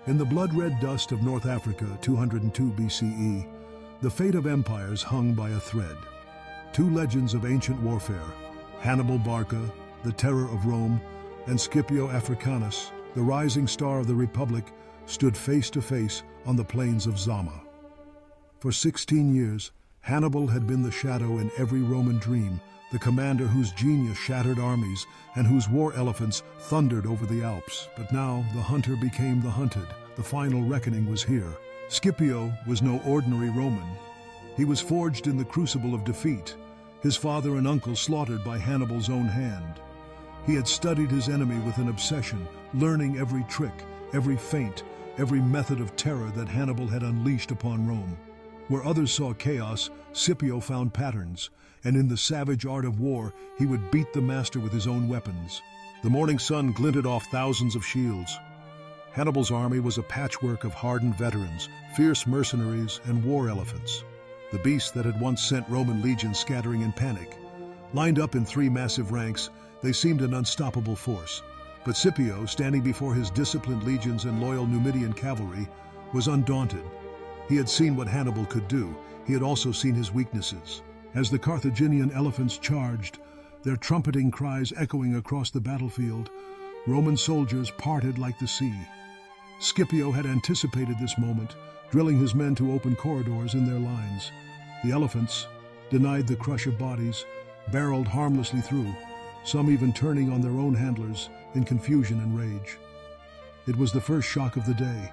In the blood-red dust of North Africa, 202 BCE, the fate of empires hung by a thread. Two legends of ancient warfare, Hannibal Barca, the terror of Rome, and Scipio Africanus, the rising star of the Republic, stood face to face on the plains of Zama. For 16 years, Hannibal had been the shadow in every Roman dream, the commander whose genius shattered armies and whose war elephants thundered over the Alps. But now the hunter became the hunted. The final reckoning was here. Scipio was no ordinary Roman. He was forged in the crucible of defeat, his father and uncle slaughtered by Hannibal's own hand. He had studied his enemy with an obsession, learning every trick, every feint, every method of terror that Hannibal had unleashed upon Rome. Where others saw chaos, Scipio found patterns, and in the savage art of war, he would beat the master with his own weapons. The morning sun glinted off thousands of shields. Hannibal's army was a patchwork of hardened veterans, fierce mercenaries, and war elephants. The beasts that had once sent Roman legions scattering in panic. Lined up in three massive ranks, they seemed an unstoppable force. But Scipio, standing before his disciplined legions and loyal Numidian cavalry, was undaunted. He had seen what Hannibal could do. He had also seen his weaknesses. As the Carthaginian elephants charged, their trumpeting cries echoing across the battlefield, Roman soldiers parted like the sea. Scipio had anticipated this moment, drilling his men to open corridors in their lines. The elephants, denied the crush of bodies, barreled harmlessly through, some even turning on their own handlers in confusion and rage. It was the first shock of the day,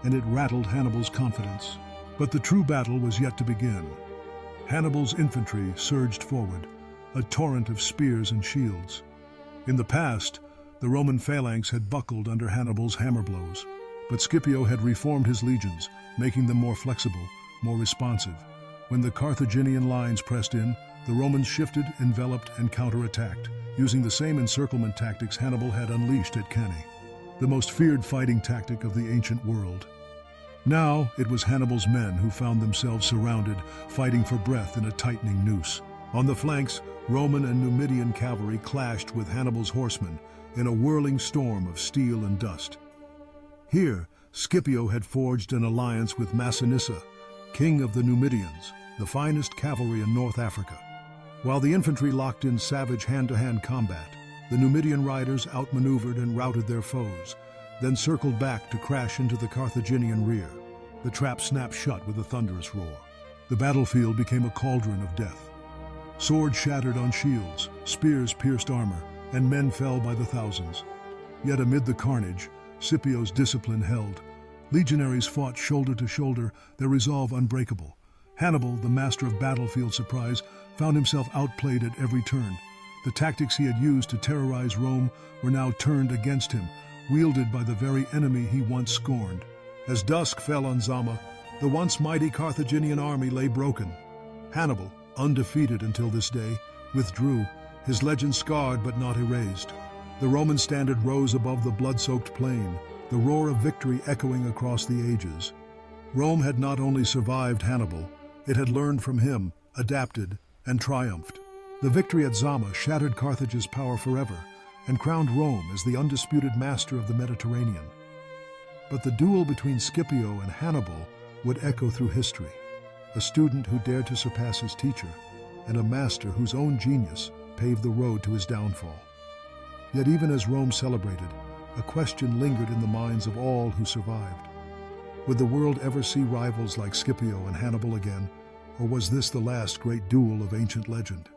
and it rattled Hannibal's confidence. But the true battle was yet to begin. Hannibal's infantry surged forward, a torrent of spears and shields. In the past, the Roman phalanx had buckled under Hannibal's hammer blows, but Scipio had reformed his legions, making them more flexible, more responsive. When the Carthaginian lines pressed in, the Romans shifted, enveloped, and counterattacked, using the same encirclement tactics Hannibal had unleashed at Cannae, the most feared fighting tactic of the ancient world. Now it was Hannibal's men who found themselves surrounded, fighting for breath in a tightening noose. On the flanks, Roman and Numidian cavalry clashed with Hannibal's horsemen in a whirling storm of steel and dust. Here, Scipio had forged an alliance with Massinissa, king of the Numidians, the finest cavalry in North Africa. While the infantry locked in savage hand-to-hand combat, the Numidian riders outmaneuvered and routed their foes, then circled back to crash into the Carthaginian rear. The trap snapped shut with a thunderous roar. The battlefield became a cauldron of death. Swords shattered on shields, spears pierced armor, and men fell by the thousands. Yet amid the carnage, Scipio's discipline held. Legionaries fought shoulder to shoulder, their resolve unbreakable. Hannibal, the master of battlefield surprise, found himself outplayed at every turn. The tactics he had used to terrorize Rome were now turned against him, wielded by the very enemy he once scorned. As dusk fell on Zama, the once mighty Carthaginian army lay broken. Hannibal, undefeated until this day, withdrew, his legend scarred but not erased. The Roman standard rose above the blood-soaked plain, the roar of victory echoing across the ages. Rome had not only survived Hannibal, it had learned from him, adapted, and triumphed. The victory at Zama shattered Carthage's power forever and crowned Rome as the undisputed master of the Mediterranean. But the duel between Scipio and Hannibal would echo through history. A student who dared to surpass his teacher, and a master whose own genius paved the road to his downfall. Yet even as Rome celebrated, a question lingered in the minds of all who survived. Would the world ever see rivals like Scipio and Hannibal again, or was this the last great duel of ancient legend?